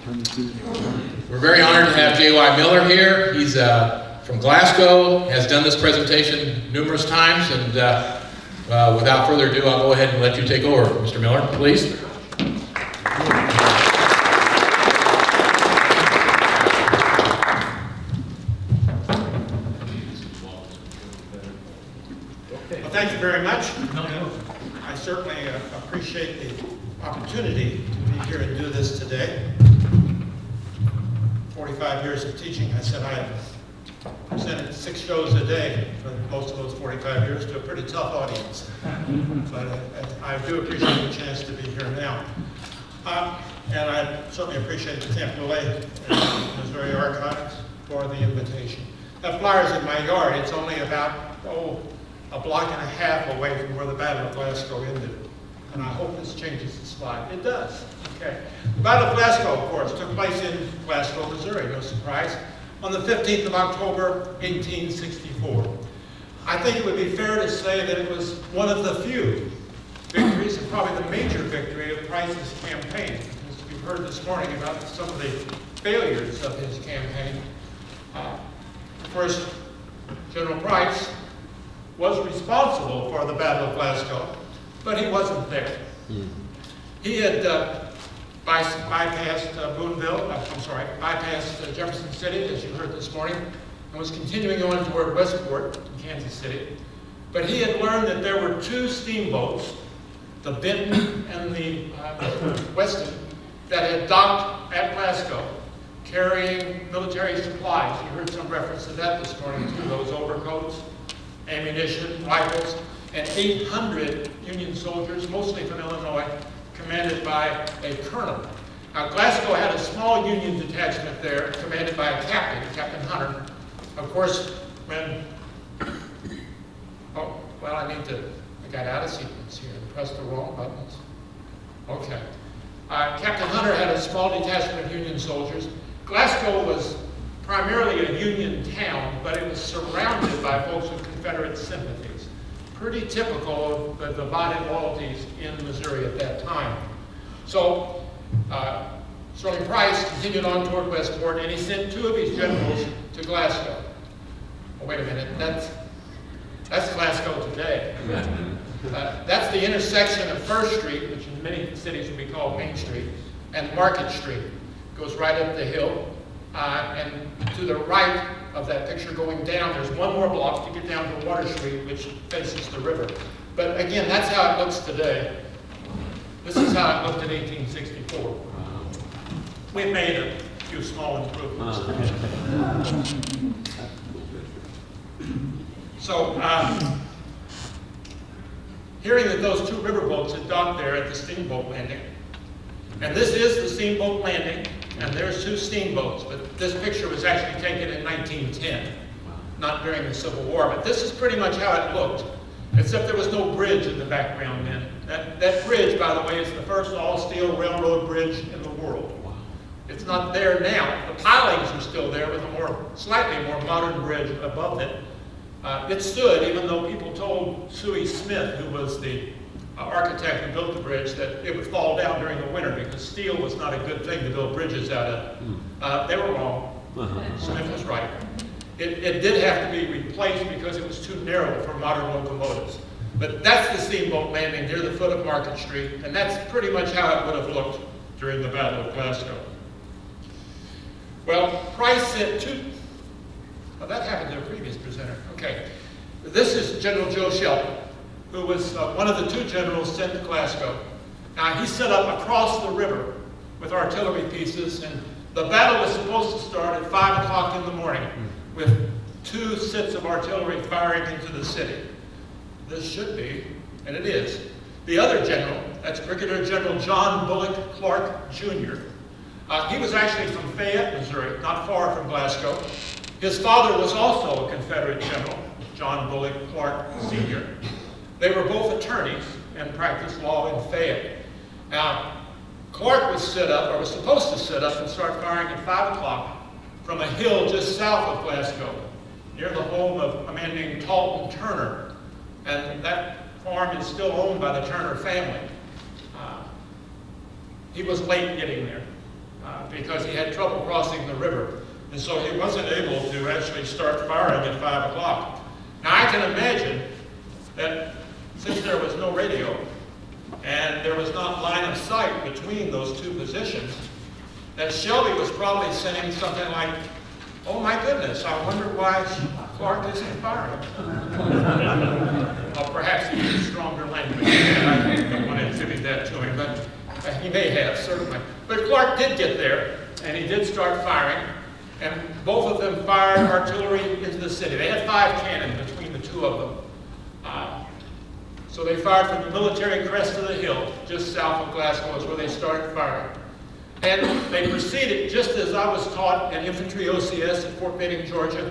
We're very honored to have J.Y. Miller here. He's from Glasgow, has done this presentation numerous times, and without further ado, I'll go ahead and let you take over, Mr. Miller, please. Well, thank you very much. I certainly appreciate the opportunity to be here and do this today. 45 years of teaching, I said I presented 6 shows a day for most of those 45 years to a pretty tough audience. But I do appreciate the chance to be here now. And I certainly appreciate the Tampa Lake and Missouri Archives for the invitation. That flyer's in my yard. It's only about, a block and a half away from where the Battle of Glasgow ended. And I hope this changes the slide. It does. Okay. The Battle of Glasgow, of course, took place in Glasgow, Missouri, no surprise, on the 15th of October, 1864. I think it would be fair to say that it was one of the few victories, and probably the major victory of Price's campaign. Because we've heard this morning about some of the failures of his campaign. First, General Price was responsible for the Battle of Glasgow, but he wasn't there. He had bypassed bypassed Jefferson City, as you heard this morning, and was continuing on toward Westport, Kansas City. But he had learned that there were 2 steamboats, the Benton and the Weston, that had docked at Glasgow, carrying military supplies. You heard some reference to that this morning too, those overcoats, ammunition, rifles, and 800 Union soldiers, mostly from Illinois, commanded by a colonel. Now, Glasgow had a small Union detachment there, commanded by a captain, Captain Hunter. Of course, when, I got out of sequence here and pressed the wrong buttons. Okay. Captain Hunter had a small detachment of Union soldiers. Glasgow was primarily a Union town, but it was surrounded by folks with Confederate sympathies. Pretty typical of the divided loyalties in Missouri at that time. So, Sterling Price continued on toward Westport, and he sent 2 of his generals to Glasgow. Oh, wait a minute, that's Glasgow today. That's the intersection of First Street, which in many cities would be called Main Street, and Market Street. It goes right up the hill, and to the right of that picture going down, there's one more block to get down to Water Street, which faces the river. But again, that's how it looks today. This is how it looked in 1864. We've made a few small improvements. So, hearing that those 2 riverboats had docked there at the steamboat landing, and this is the steamboat landing, and there's 2 steamboats, but this picture was actually taken in 1910, not during the Civil War. But this is pretty much how it looked, except there was no bridge in the background then. That bridge, by the way, is the first all-steel railroad bridge in the world. It's not there now. The pilings are still there with a slightly more modern bridge above it. It stood, even though people told Suey Smith, who was the architect who built the bridge, that it would fall down during the winter because steel was not a good thing to build bridges out of. They were wrong. Smith was right. It did have to be replaced because it was too narrow for modern locomotives. But that's the steamboat landing near the foot of Market Street, and that's pretty much how it would have looked during the Battle of Glasgow. Well, Price sent 2. Oh, that happened to a previous presenter. Okay. This is General Joe Shelby, who was one of the 2 generals sent to Glasgow. Now, he set up across the river with artillery pieces, and the battle was supposed to start at 5 o'clock in the morning with 2 sets of artillery firing into the city. This should be, and it is, the other general, that's Brigadier General John Bullock Clark, Jr. He was actually from Fayette, Missouri, not far from Glasgow. His father was also a Confederate general, John Bullock Clark, Sr. They were both attorneys and practiced law in Fayette. Now, Clark was supposed to sit up and start firing at 5 o'clock from a hill just south of Glasgow, near the home of a man named Talton Turner. And that farm is still owned by the Turner family. He was late getting there. because he had trouble crossing the river. And so he wasn't able to actually start firing at 5 o'clock. Now I can imagine that since there was no radio and there was not line of sight between those two positions, that Shelby was probably saying something like, "Oh my goodness, I wonder why Clark isn't firing." Or perhaps he used stronger language. I don't want to attribute that to him, but he may have, certainly. But Clark did get there, and he did start firing, and both of them fired artillery into the city. They had 5 cannon between the two of them. So they fired from the military crest of the hill, just south of Glasgow is where they started firing. And they proceeded, just as I was taught in infantry OCS at Fort Benning, Georgia.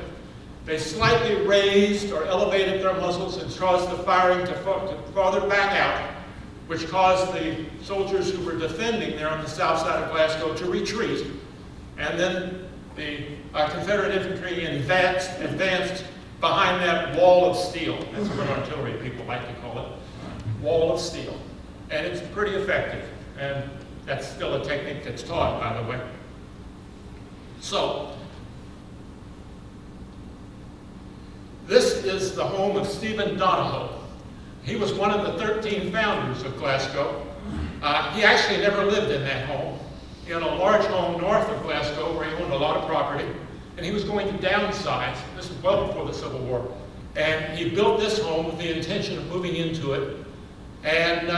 They slightly raised or elevated their muzzles and caused the firing to farther back out, which caused the soldiers who were defending there on the south side of Glasgow to retreat. And then the Confederate infantry advanced behind that wall of steel. That's what artillery people like to call it, wall of steel. And it's pretty effective. And that's still a technique that's taught, by the way. So, this is the home of Stephen Donahoe. He was one of the 13 founders of Glasgow. He actually never lived in that home. He had a large home north of Glasgow where he owned a lot of property, and he was going to downsize. This was well before the Civil War. And he built this home with the intention of moving into it, and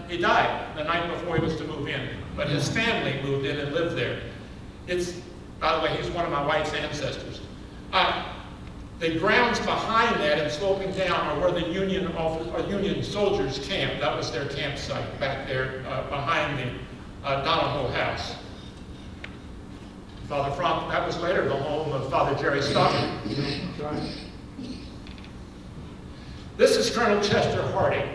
he died the night before he was to move in. But his family moved in and lived there. By the way, he's one of my wife's ancestors. The grounds behind that and sloping down are where the Union soldiers camped. That was their campsite back there behind the Donahoe house. Father Frank, that was later the home of Father Jerry Stockton. This is Colonel Chester Harding.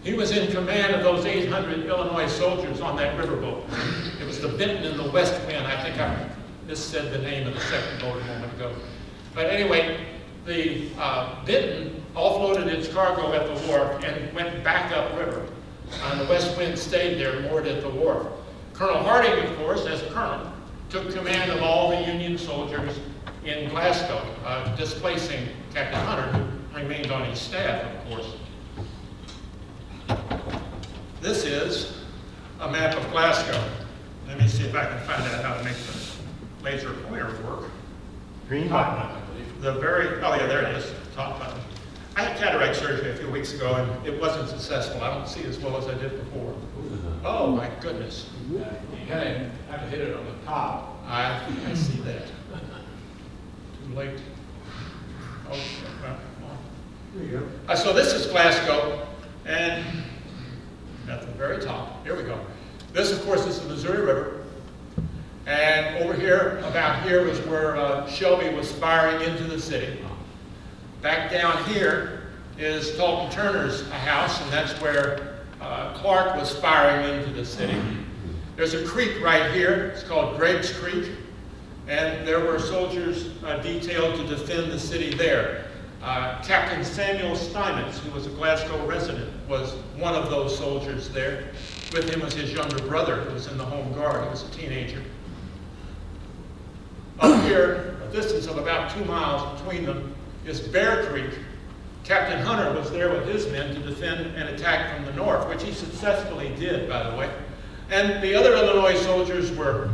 He was in command of those 800 Illinois soldiers on that riverboat. It was the Benton and the West Wind. I think I missaid the name of the second boat a moment ago. But anyway, the Benton offloaded its cargo at the wharf and went back upriver. And the West Wind stayed there, moored at the wharf. Colonel Harding, of course, as colonel, took command of all the Union soldiers in Glasgow, displacing Captain Hunter, who remained on his staff, of course. This is a map of Glasgow. Let me see if I can find out how to make the laser pointer work. Green button. Oh yeah, there it is, top button. I had cataract surgery a few weeks ago and it wasn't successful. I don't see as well as I did before. Oh my goodness. You kind of have to hit it on the top. I see that. Too late. Okay, well, There you go. so this is Glasgow, and at the very top, here we go. This, of course, is the Missouri River. And over here, about here, was where Shelby was firing into the city. Back down here is Talton Turner's house, and that's where Clark was firing into the city. There's a creek right here. It's called Greg's Creek. And there were soldiers detailed to defend the city there. Captain Samuel Steinmetz, who was a Glasgow resident, was one of those soldiers there. With him was his younger brother, who was in the Home Guard. He was a teenager. Up here, a distance of about 2 miles between them, is Bear Creek. Captain Hunter was there with his men to defend an attack from the north, which he successfully did, by the way. And the other Illinois soldiers were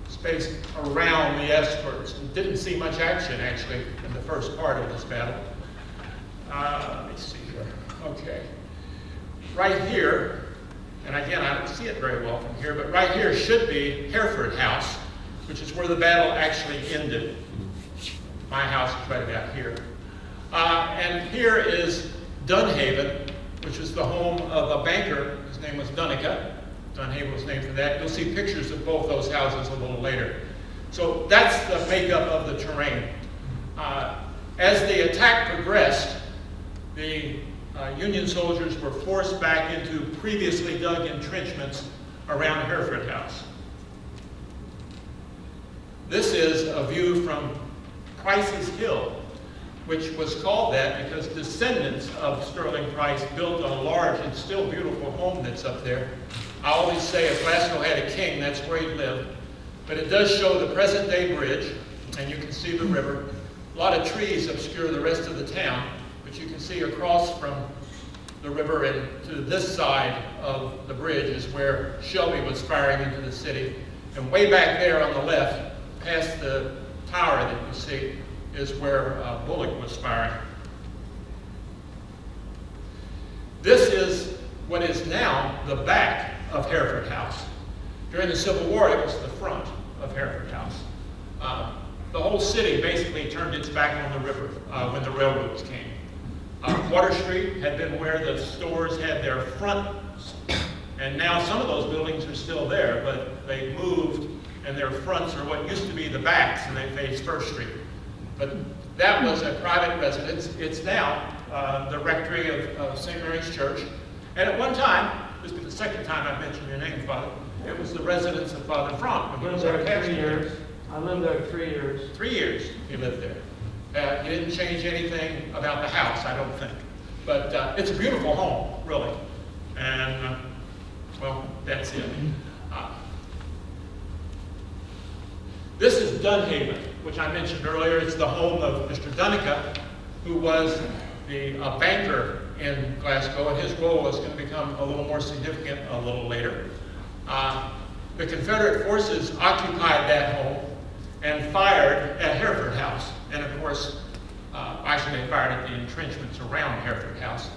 spaced around the escorts and didn't see much action, actually, in the first part of this battle. Let me see here. Okay. Right here, and again, I don't see it very well from here, but right here should be Hereford House, which is where the battle actually ended. My house is right about here. And here is Dunhaven, which is the home of a banker. His name was Dunnica. Dunhaven was named for that. You'll see pictures of both those houses a little later. So that's the makeup of the terrain. As the attack progressed, the Union soldiers were forced back into previously dug entrenchments around Hereford House. This is a view from Price's Hill, which was called that because descendants of Sterling Price built a large and still beautiful home that's up there. I always say if Glasgow had a king, that's where he lived. But it does show the present-day bridge, and you can see the river. A lot of trees obscure the rest of the town, but you can see across from the river and to this side of the bridge is where Shelby was firing into the city. And way back there on the left, past the tower that you see, is where Bullock was firing. This is what is now the back of Hereford House. During the Civil War, it was the front of Hereford House. The whole city basically turned its back on the river when the railroads came. Water Street had been where the stores had their fronts, and now some of those buildings are still there, but they moved, and their fronts are what used to be the backs, and they face First Street. But that was a private residence. It's now the rectory of St. Mary's Church. And at one time, this is the second time I've mentioned your name, Father, it was the residence of Father Franck. I lived there 3 years. I lived there 3 years. 3 years he lived there. He didn't change anything about the house, I don't think. But it's a beautiful home, really. And, well, that's it. This is Dunhaven, which I mentioned earlier. It's the home of Mr. Dunica, who was the banker in Glasgow, and his role was going to become a little more significant a little later. The Confederate forces occupied that home and fired at Hereford House. And of course, actually they fired at the entrenchments around Hereford House.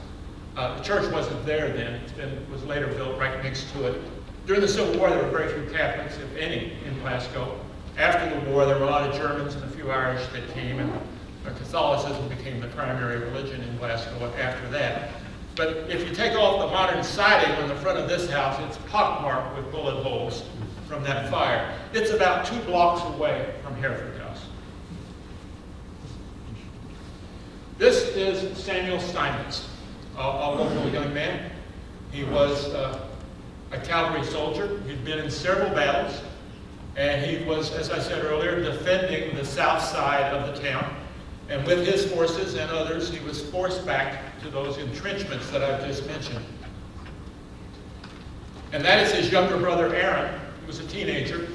The church wasn't there then. It was later built right next to it. During the Civil War, there were very few Catholics, if any, in Glasgow. After the war, there were a lot of Germans and a few Irish that came, and Catholicism became the primary religion in Glasgow after that. But if you take off the modern siding on the front of this house, it's pockmarked with bullet holes from that fire. It's about 2 blocks away from Hereford House. This is Samuel Steinmetz, a local young man. He was a cavalry soldier. He'd been in several battles, and he was, as I said earlier, defending the south side of the town. And with his forces and others, he was forced back to those entrenchments that I've just mentioned. And that is his younger brother, Aaron, who was a teenager.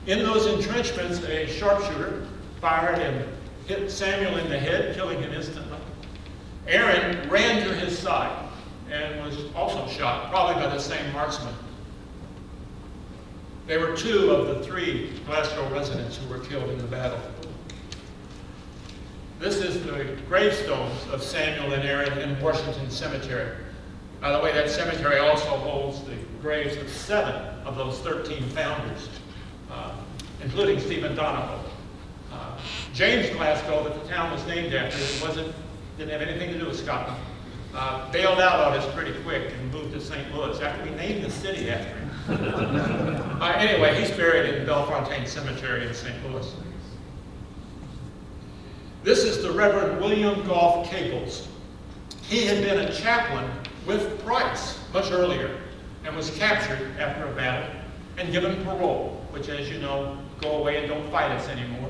In those entrenchments, a sharpshooter fired and hit Samuel in the head, killing him instantly. Aaron ran to his side and was also shot, probably by the same marksman. They were 2 of the 3 Glasgow residents who were killed in the battle. This is the gravestones of Samuel and Aaron in Washington Cemetery. By the way, that cemetery also holds the graves of 7 of those 13 founders, including Stephen Donahoe. James Glasgow, that the town was named after, didn't have anything to do with Scotland, bailed out on us pretty quick and moved to St. Louis after we named the city after him. Anyway, he's buried in Bellefontaine Cemetery in St. Louis. This is the Reverend William Goff Caples. He had been a chaplain with Price much earlier and was captured after a battle and given parole, which, as you know, go away and don't fight us anymore.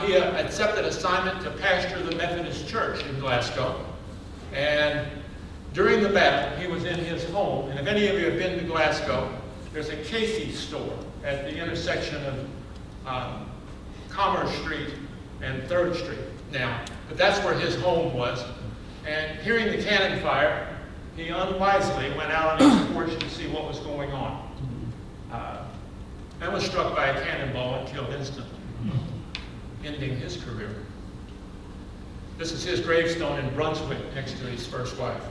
He accepted assignment to pastor the Methodist Church in Glasgow. And during the battle, he was in his home. And if any of you have been to Glasgow, there's a Casey's store at the intersection of Commerce Street and 3rd Street now. But that's where his home was. And hearing the cannon fire, he unwisely went out on his porch to see what was going on. And was struck by a cannonball and killed instantly, ending his career. This is his gravestone in Brunswick next to his first wife.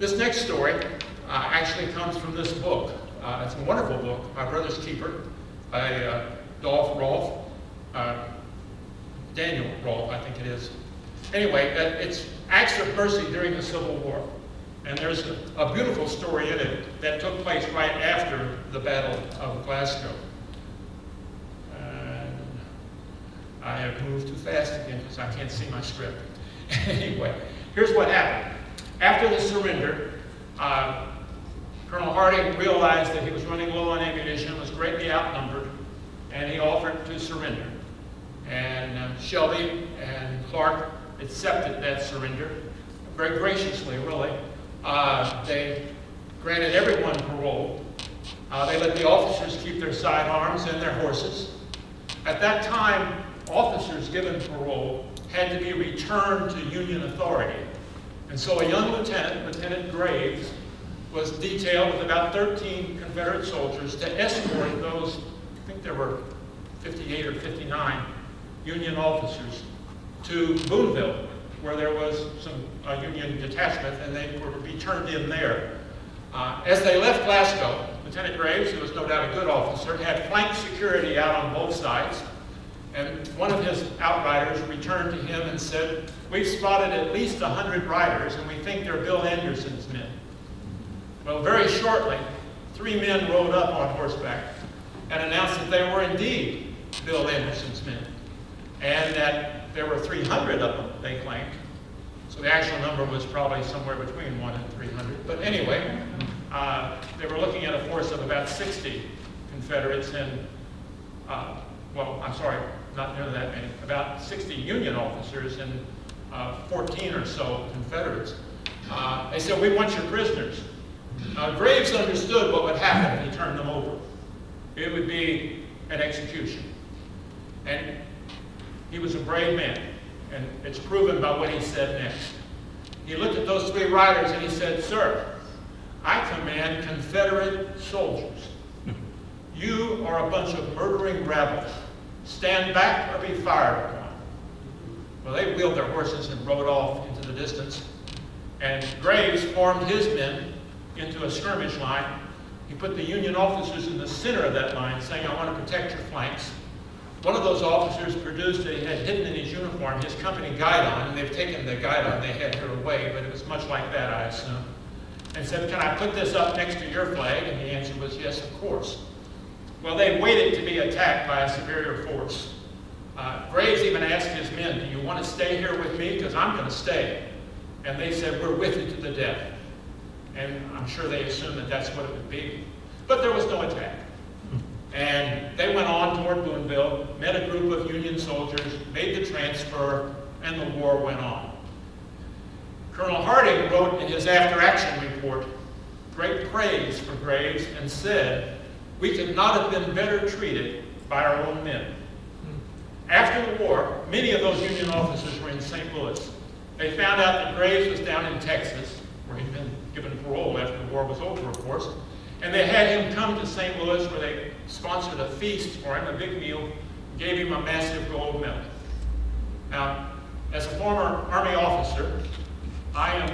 This next story actually comes from this book. It's a wonderful book, My Brother's Keeper, by Dolph Rolfe. Daniel Rolfe, I think it is. Anyway, it's acts of mercy during the Civil War. And there's a beautiful story in it that took place right after the Battle of Glasgow. And I have moved too fast again because I can't see my script. Anyway, here's what happened. After the surrender, Colonel Harding realized that he was running low on ammunition, was greatly outnumbered, and he offered to surrender. And Shelby and Clark accepted that surrender very graciously, really. They granted everyone parole. They let the officers keep their sidearms and their horses. At that time, officers given parole had to be returned to Union authority. And so a young lieutenant, Lieutenant Graves, was detailed with about 13 Confederate soldiers to escort those, I think there were 58 or 59 Union officers, to Boonville, where there was some Union detachment, and they were to be turned in there. As they left Glasgow, Lieutenant Graves, who was no doubt a good officer, had flank security out on both sides, and one of his outriders returned to him and said, "We've spotted at least 100 riders, and we think they're Bill Anderson's men." Well, very shortly, 3 men rode up on horseback and announced that they were indeed Bill Anderson's men, and that there were 300 of them, they claimed. So the actual number was probably somewhere between 1 and 300. But anyway, they were looking at a force of about 60 Confederates and, well, I'm sorry, not nearly that many, about 60 Union officers and 14 or so Confederates. They said, "We want your prisoners." Graves understood what would happen if he turned them over. It would be an execution. And he was a brave man, and it's proven by what he said next. He looked at those 3 riders and he said, "Sir, I command Confederate soldiers. You are a bunch of murdering rabble. Stand back or be fired upon." Well, they wheeled their horses and rode off into the distance. And Graves formed his men into a skirmish line. He put the Union officers in the center of that line, saying, "I want to protect your flanks." One of those officers produced, he had hidden in his uniform, his company guidon, and they've taken the guidon they had here away, but it was much like that, I assume. And said, "Can I put this up next to your flag?" And the answer was, "Yes, of course." Well, they waited to be attacked by a superior force. Graves even asked his men, "Do you want to stay here with me? Because I'm going to stay." And they said, "We're with you to the death." And I'm sure they assumed that that's what it would be. But there was no attack. And they went on toward Boonville, met a group of Union soldiers, made the transfer, and the war went on. Colonel Harding wrote in his after-action report great praise for Graves and said, "We could not have been better treated by our own men." After the war, many of those Union officers were in St. Louis. They found out that Graves was down in Texas, where he'd been given parole after the war was over, of course, and they had him come to St. Louis, where they sponsored a feast for him, a big meal, gave him a massive gold medal. Now, as a former Army officer, I am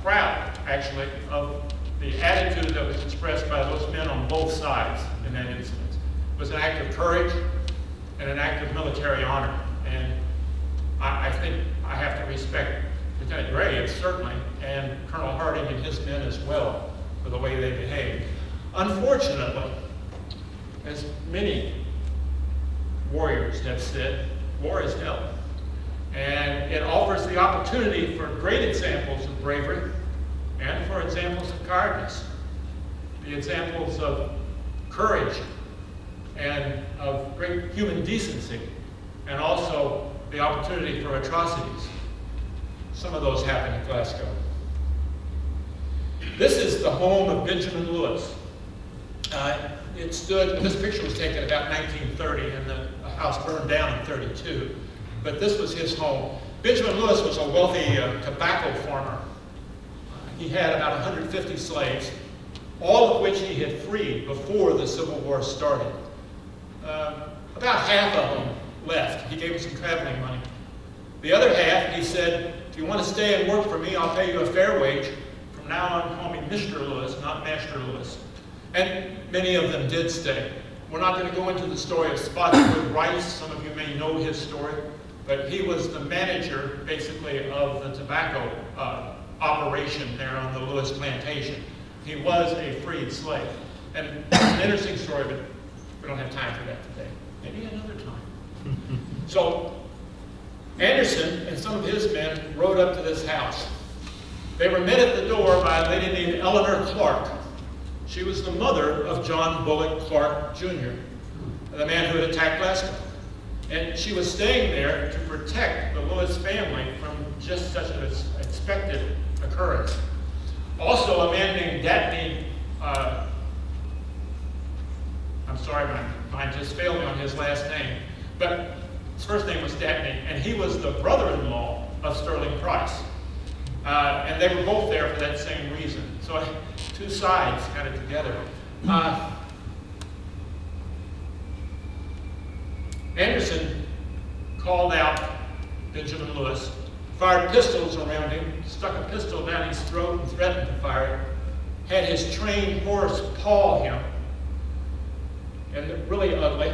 proud, actually, of the attitude that was expressed by those men on both sides in that incident. It was an act of courage and an act of military honor. And I think I have to respect Lieutenant Graves, certainly, and Colonel Harding and his men as well, for the way they behaved. Unfortunately, as many warriors have said, war is hell. And it offers the opportunity for great examples of bravery and for examples of cowardice. The examples of courage and of great human decency, and also the opportunity for atrocities. Some of those happened in Glasgow. This is the home of Benjamin Lewis. This picture was taken about 1930, and the house burned down in 32. But this was his home. Benjamin Lewis was a wealthy tobacco farmer. He had about 150 slaves, all of which he had freed before the Civil War started. About half of them left. He gave them some traveling money. The other half, he said, "If you want to stay and work for me, I'll pay you a fair wage. From now on, call me Mr. Lewis, not Master Lewis." And many of them did stay. We're not going to go into the story of Spotswood Rice. Some of you may know his story. But he was the manager, basically, of the tobacco operation there on the Lewis plantation. He was a freed slave. And it's an interesting story, but we don't have time for that today. Maybe another time. So Anderson and some of his men rode up to this house. They were met at the door by a lady named Eleanor Clark. She was the mother of John Bullock Clark, Jr., the man who had attacked Glasgow. And she was staying there to protect the Lewis family from just such an expected occurrence. Also, a man named Dabney sorry, my mind just failed me on his last name. But his first name was Dabney, and he was the brother-in-law of Sterling Price. And they were both there for that same reason. So two sides kind of together. Anderson called out Benjamin Lewis, fired pistols around him, stuck a pistol down his throat and threatened to fire it, had his trained horse paw him, and really ugly.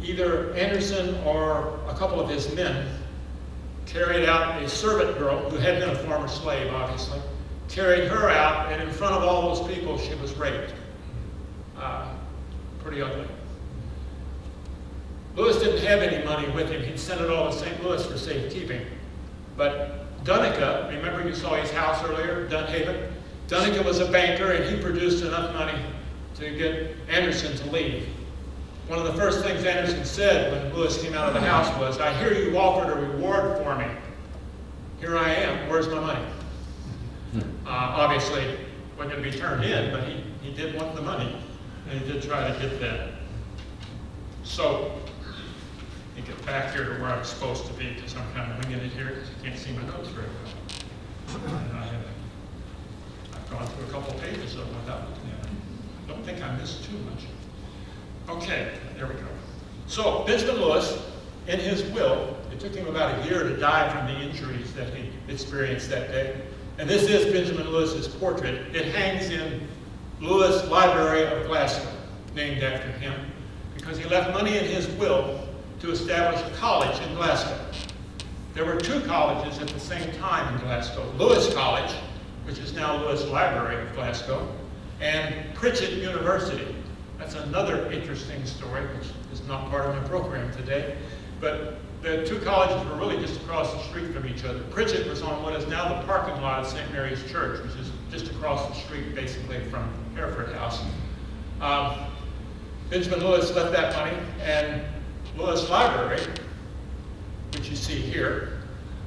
Either Anderson or a couple of his men carried out a servant girl, who had been a former slave, obviously, carried her out, and in front of all those people, she was raped. Pretty ugly. Lewis didn't have any money with him. He'd sent it all to St. Louis for safekeeping. But Dunica, remember you saw his house earlier, Dunhaven? Dunica was a banker, and he produced enough money to get Anderson to leave. One of the first things Anderson said when Lewis came out of the house was, "I hear you offered a reward for me. Here I am, where's my money?" Obviously, it wasn't going to be turned in, but he did want the money, and he did try to get that. So, let me get back here to where I'm supposed to be, because I'm kind of winging it here, because you can't see my notes very well. And I've gone through a couple pages of them without looking at them. Don't think I missed too much. Okay, there we go. So, Benjamin Lewis, in his will, it took him about a year to die from the injuries that he experienced that day. And this is Benjamin Lewis's portrait. It hangs in Lewis Library of Glasgow, named after him, because he left money in his will to establish a college in Glasgow. There were two colleges at the same time in Glasgow. Lewis College, which is now Lewis Library of Glasgow, and Pritchett University. That's another interesting story, which is not part of my program today. But the two colleges were really just across the street from each other. Pritchett was on what is now the parking lot of St. Mary's Church, which is just across the street, basically, from Hereford House. Benjamin Lewis left that money, and Lewis Library, which you see here,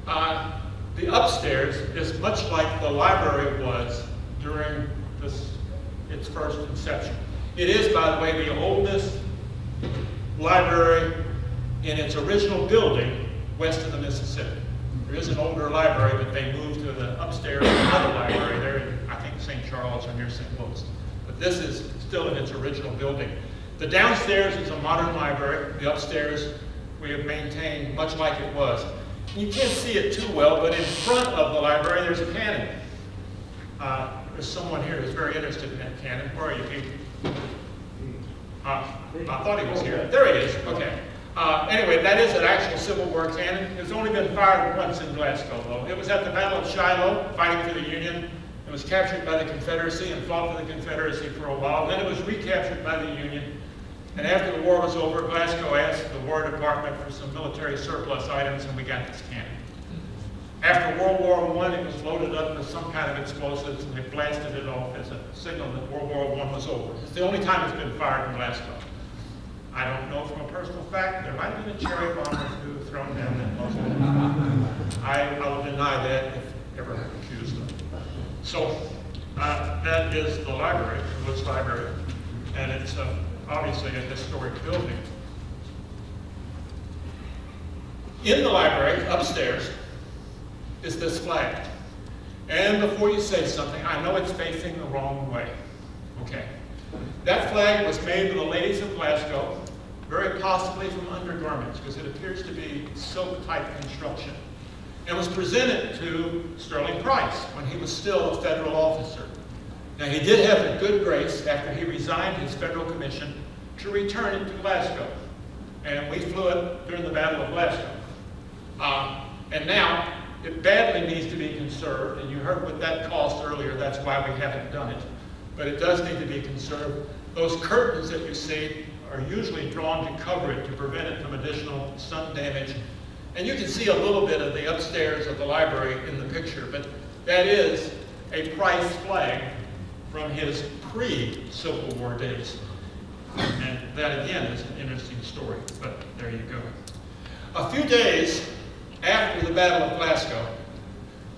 the upstairs is much like the library was during its first inception. It is, by the way, the oldest library in its original building west of the Mississippi. There is an older library, but they moved to the upstairs another library there in, I think, St. Charles or near St. Louis. But this is still in its original building. The downstairs is a modern library. The upstairs we have maintained much like it was. You can't see it too well, but in front of the library there's a cannon. There's someone here who's very interested in that cannon. Where are you, Pete? I thought he was here. There he is. Okay. Anyway, that is an actual Civil War cannon. It's only been fired once in Glasgow, though. It was at the Battle of Shiloh, fighting for the Union. It was captured by the Confederacy and fought for the Confederacy for a while. Then it was recaptured by the Union. And after the war was over, Glasgow asked the War Department for some military surplus items, and we got this cannon. After World War I, it was loaded up with some kind of explosives, and they blasted it off as a signal that World War I was over. It's the only time it's been fired in Glasgow. I don't know from a personal fact. There might have been a cherry bomb or two thrown down that most. I will deny that if ever accused of. So that is the library, the Lewis Library, and it's obviously a historic building. In the library, upstairs, is this flag. And before you say something, I know it's facing the wrong way. Okay. That flag was made for the ladies of Glasgow, very possibly from undergarments, because it appears to be silk-type construction, and was presented to Sterling Price when he was still a federal officer. Now, he did have the good grace, after he resigned his federal commission, to return it to Glasgow. And we flew it during the Battle of Glasgow. And now, it badly needs to be conserved, and you heard what that cost earlier. That's why we haven't done it. But it does need to be conserved. Those curtains that you see are usually drawn to cover it to prevent it from additional sun damage. And you can see a little bit of the upstairs of the library in the picture, but that is a Price flag from his pre-Civil War days. And that, again, is an interesting story, but there you go. A few days after the Battle of Glasgow,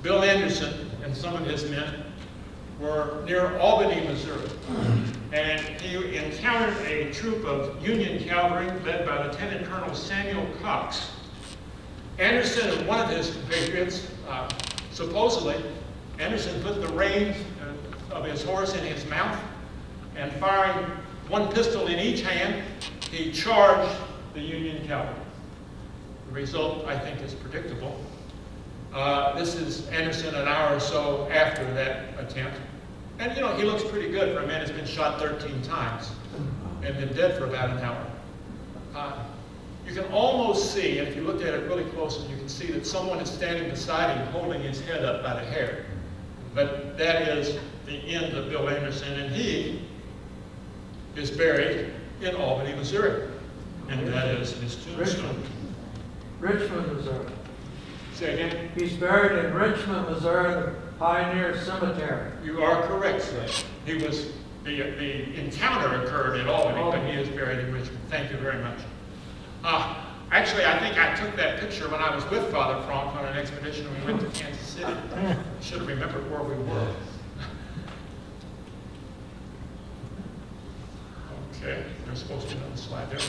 Bill Anderson and some of his men were near Albany, Missouri. And he encountered a troop of Union cavalry led by Lieutenant Colonel Samuel Cox. Anderson and one of his compatriots, supposedly, Anderson put the reins of his horse in his mouth, and firing one pistol in each hand, he charged the Union cavalry. The result, I think, is predictable. This is Anderson an hour or so after that attempt. And, you know, he looks pretty good for a man who's been shot 13 times and been dead for about an hour. You can almost see, and if you looked at it really closely, you can see that someone is standing beside him holding his head up by the hair. But that is the end of Bill Anderson, and he is buried in Albany, Missouri. And that is his tombstone. Richmond, Missouri. Say again? He's buried in Richmond, Missouri, the Pioneer Cemetery. You are correct, sir. He was, the encounter occurred in Albany, but he is buried in Richmond. Thank you very much. Actually, I think I took that picture when I was with Father Franck on an expedition when we went to Kansas City. I should have remembered where we were. Okay, there's supposed to be another slide there.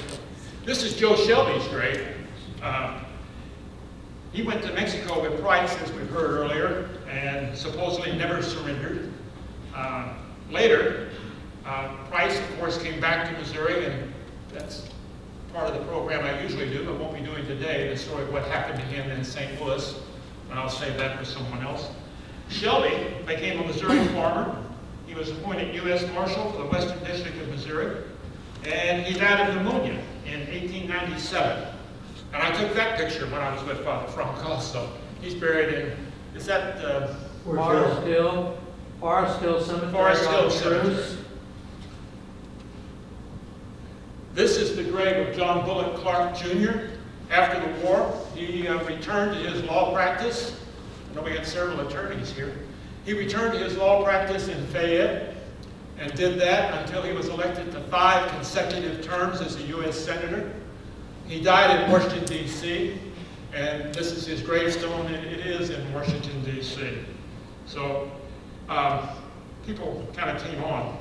This is Joe Shelby's grave. He went to Mexico with Price, as we've heard earlier, and supposedly never surrendered. Later, Price, of course, came back to Missouri, and that's part of the program I usually do, but won't be doing today, the story of what happened to him in St. Louis, and I'll save that for someone else. Shelby became a Missouri farmer. He was appointed U.S. Marshal for the Western District of Missouri, and he died of pneumonia in 1897. And I took that picture when I was with Father Franck also. He's buried in, is that Forest Hill Cemetery. Forest Hill Cemetery. This is the grave of John Bullock Clark, Jr. After the war, he returned to his law practice. I know we got several attorneys here. He returned to his law practice in Fayette and did that until he was elected to 5 consecutive terms as a U.S. Senator. He died in Washington, D.C., and this is his gravestone, and it is in Washington, D.C. So people kind of came on.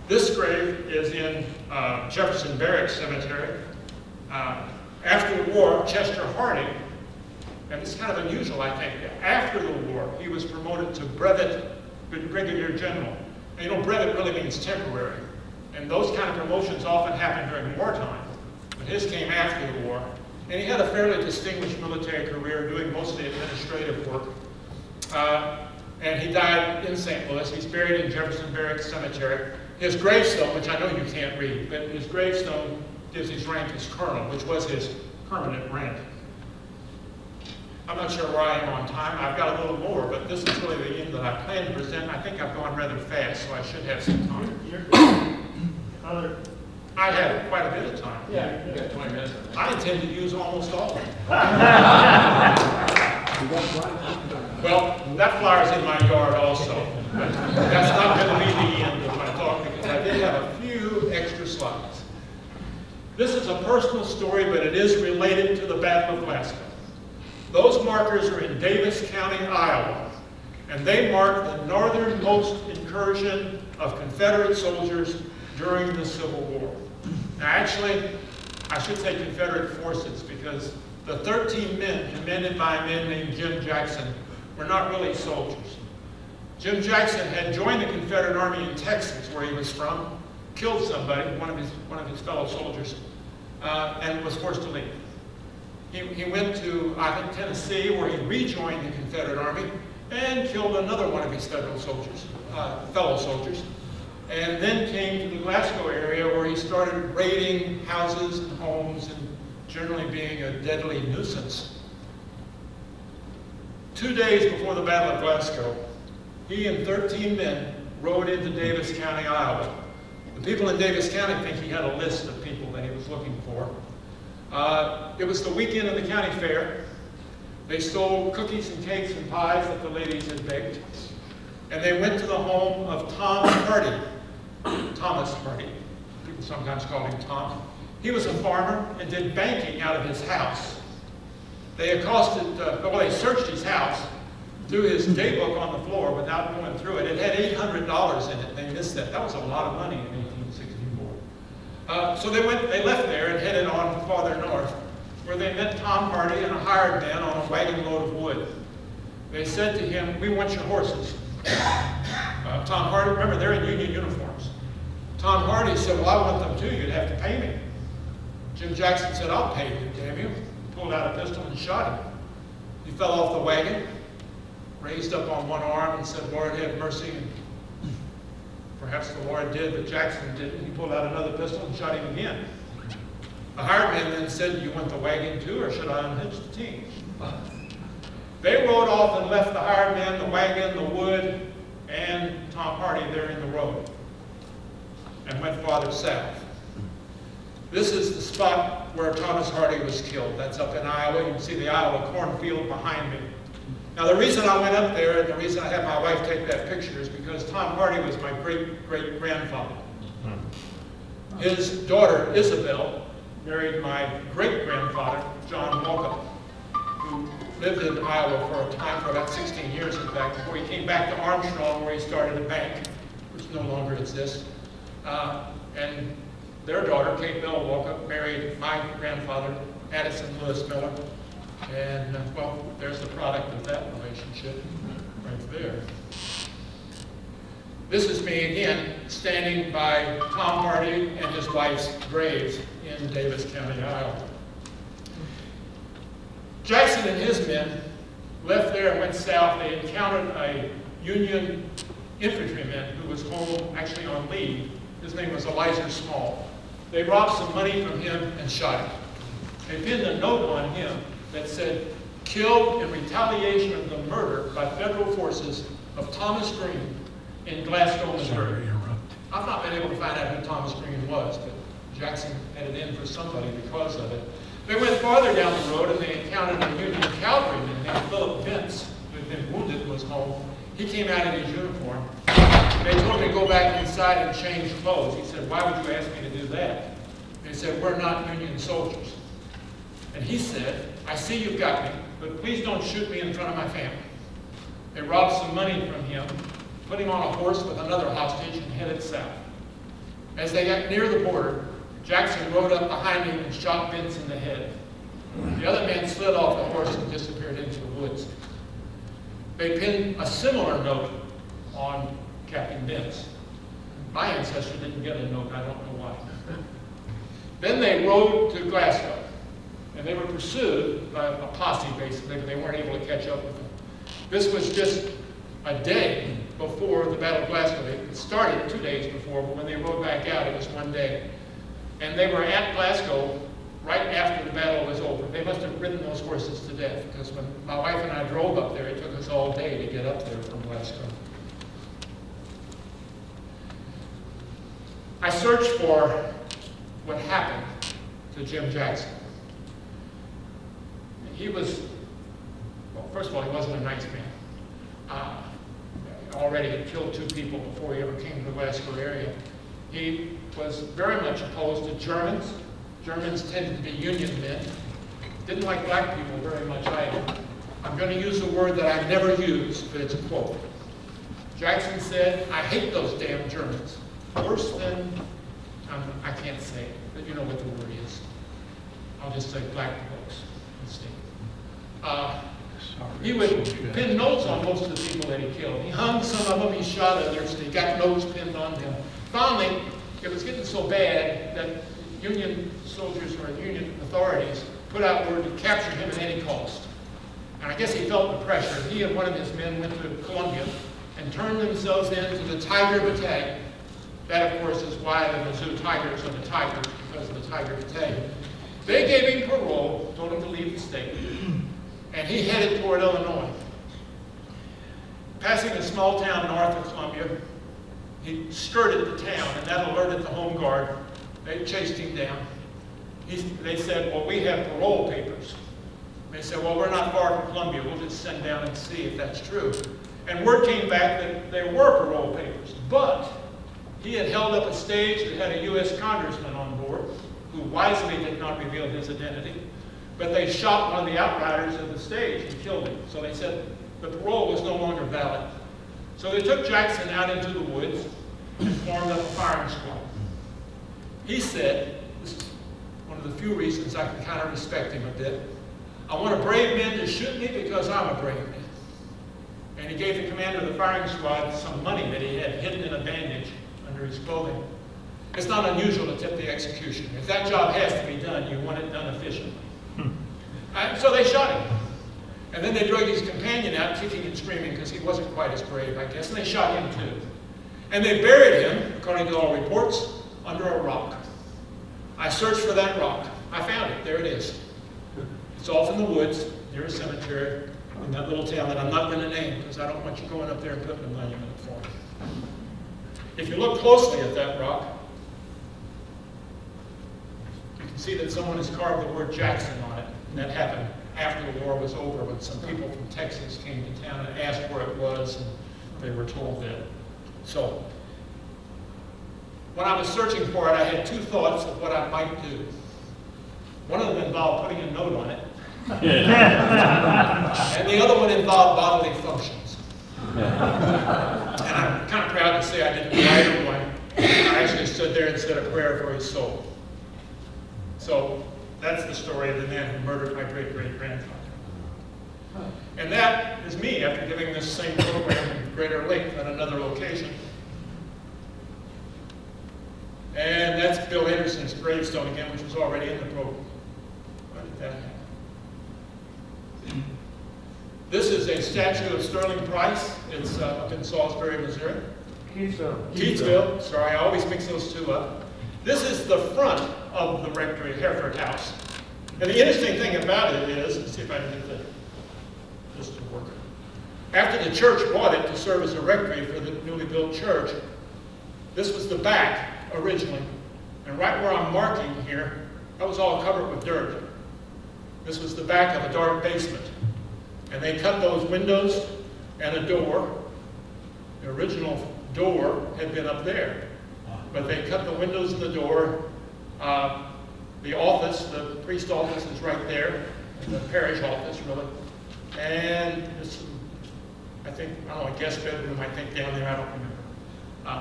This grave is in Jefferson Barracks Cemetery. After the war, Chester Harding, and it's kind of unusual, I think, after the war, he was promoted to Brevet Brigadier General. And you know, brevet really means temporary. And those kind of promotions often happen during wartime. But his came after the war. And he had a fairly distinguished military career doing mostly administrative work. And he died in St. Louis. He's buried in Jefferson Barracks Cemetery. His gravestone, which I know you can't read, but his gravestone gives his rank as colonel, which was his permanent rank. I'm not sure where I am on time. I've got a little more, but this is really the end that I plan to present. I think I've gone rather fast, so I should have some time. I have quite a bit of time. Yeah, you got 20 minutes. I intend to use almost all of it. Well, that flower's in my yard also, but that's not going to be the end of my talk because I did have a few extra slides. This is a personal story, but it is related to the Battle of Glasgow. Those markers are in Davis County, Iowa, and they mark the northernmost incursion of Confederate soldiers during the Civil War. Now actually, I should say Confederate forces because the 13 men commanded by a man named Jim Jackson were not really soldiers. Jim Jackson had joined the Confederate Army in Texas, where he was from, killed somebody, one of his fellow soldiers, and was forced to leave. He went to, I think, Tennessee, where he rejoined the Confederate Army and killed another one of his fellow soldiers, and then came to the Glasgow area where he started raiding houses and homes and generally being a deadly nuisance. 2 days before the Battle of Glasgow, he and 13 men rode into Davis County, Iowa. The people in Davis County think he had a list of people that he was looking for. It was the weekend of the county fair. They stole cookies and cakes and pies that the ladies had baked. And they went to the home of Tom Hardy, Thomas Hardy. People sometimes call him Tom. He was a farmer and did banking out of his house. They accosted, they searched his house, threw his daybook on the floor without going through it. It had $800 in it. They missed that. That was a lot of money in 1864. So they left there and headed on farther north, where they met Tom Hardy and a hired man on a wagon load of wood. They said to him, "We want your horses." Tom Hardy, remember, they're in Union uniforms. Tom Hardy said, "Well, I want them too. You'd have to pay me." Jim Jackson said, "I'll pay you, damn you." Pulled out a pistol and shot him. He fell off the wagon, raised up on one arm and said, "Lord, have mercy." And perhaps the Lord did, but Jackson didn't. He pulled out another pistol and shot him again. The hired man then said, "You want the wagon too, or should I unhitch the team?" They rode off and left the hired man, the wagon, the wood, and Tom Hardy there in the road, and went farther south. This is the spot where Thomas Hardy was killed. That's up in Iowa. You can see the Iowa cornfield behind me. Now, the reason I went up there and the reason I had my wife take that picture is because Tom Hardy was my great-great-grandfather. His daughter, Isabel, married my great-grandfather, John Walkup, who lived in Iowa for a time, for about 16 years, in fact, before he came back to Armstrong, where he started a bank, which no longer exists. And their daughter, Kate Bell Walkup, married my grandfather, Addison Lewis Miller. And, well, there's the product of that relationship right there. This is me again, standing by Tom Hardy and his wife's graves in Davis County, Iowa. Jackson and his men left there and went south. They encountered a Union infantryman who was home, actually on leave. His name was Elijah Small. They robbed some money from him and shot him. They pinned a note on him that said, "Killed in retaliation of the murder by federal forces of Thomas Green in Glasgow, Missouri." I've not been able to find out who Thomas Green was, but Jackson had it in for somebody because of it. They went farther down the road and they encountered a Union cavalryman named Philip Vince, who had been wounded and was home. He came out in his uniform. They told him to go back inside and change clothes. He said, "Why would you ask me to do that?" They said, "We're not Union soldiers." And he said, "I see you've got me, but please don't shoot me in front of my family." They robbed some money from him, put him on a horse with another hostage, and headed south. As they got near the border, Jackson rode up behind him and shot Vince in the head. The other man slid off the horse and disappeared into the woods. They pinned a similar note on Captain Vince. My ancestor didn't get a note, I don't know why. Then they rode to Glasgow, and they were pursued by a posse, basically, but they weren't able to catch up with them. This was just a day before the Battle of Glasgow. It started 2 days before, but when they rode back out, it was 1 day. And they were at Glasgow right after the battle was over. They must have ridden those horses to death, because when my wife and I drove up there, it took us all day to get up there from Glasgow. I searched for what happened to Jim Jackson. He was, well, first of all, he wasn't a nice man. Already had killed 2 people before he ever came to the Glasgow area. He was very much opposed to Germans. Germans tended to be Union men. Didn't like black people very much either. I'm going to use a word that I never use, but it's a quote. Jackson said, "I hate those damn Germans. Worse than," I can't say it, but you know what the word is. I'll just say black folks instead. He would pin notes on most of the people that he killed. He hung some of them, he shot others, and he got notes pinned on them. Finally, it was getting so bad that Union soldiers or Union authorities put out word to capture him at any cost. And I guess he felt the pressure. He and one of his men went to Columbia and turned themselves in to the Tiger Battalion. That, of course, is why the Mizzou Tigers are the Tigers, because of the Tiger Battalion. They gave him parole, told him to leave the state, and he headed toward Illinois. Passing a small town north of Columbia, he skirted the town, and that alerted the home guard. They chased him down. They said, "Well, we have parole papers." They said, "Well, we're not far from Columbia. We'll just send down and see if that's true." And word came back that there were parole papers, but he had held up a stage that had a U.S. congressman on board, who wisely did not reveal his identity, but they shot one of the outriders of the stage and killed him. So they said, the parole was no longer valid. So they took Jackson out into the woods and formed up a firing squad. He said, this is one of the few reasons I can kind of respect him a bit, I want a brave man to shoot me because I'm a brave man. And he gave the commander of the firing squad some money that he had hidden in a bandage under his clothing. It's not unusual to tip the executioner. If that job has to be done, you want it done efficiently. So they shot him. And then they dragged his companion out, kicking and screaming because he wasn't quite as brave, I guess, and they shot him too. And they buried him, according to all reports, under a rock. I searched for that rock. I found it. There it is. It's off in the woods, near a cemetery, in that little town that I'm not going to name because I don't want you going up there and putting a monument for him. If you look closely at that rock, you can see that someone has carved the word Jackson on it. And that happened after the war was over when some people from Texas came to town and asked where it was, and they were told that. So, when I was searching for it, I had two thoughts of what I might do. One of them involved putting a note on it. And the other one involved bodily functions. And I'm kind of proud to say I didn't write one. I actually stood there and said a prayer for his soul. So that's the story of the man who murdered my great-great-grandfather. And that is me after giving this same program in greater length at another location. And that's Bill Anderson's gravestone again, which was already in the program. Why did that happen? This is a statue of Sterling Price. It's up in Salisbury, Missouri. Keithville. Sorry, I always mix those two up. This is the front of the rectory, Hereford House. And the interesting thing about it is, let's see if I can get this to work. After the church bought it to serve as a rectory for the newly built church, this was the back originally. And right where I'm marking here, that was all covered with dirt. This was the back of a dark basement. And they cut those windows and a door. The original door had been up there. But they cut the windows and the door. The office, the priest office is right there. The parish office, really. And this, I think, I don't know, a guest bedroom, I think, down there, I don't remember.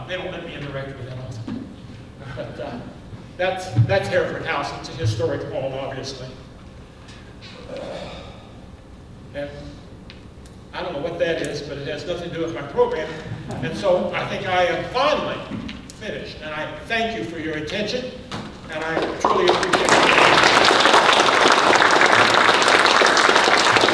They don't let me in the rectory that often. But that's Hereford House. It's a historic home, obviously. And I don't know what that is, but it has nothing to do with my program. And so I think I am finally finished. And I thank you for your attention, and I truly appreciate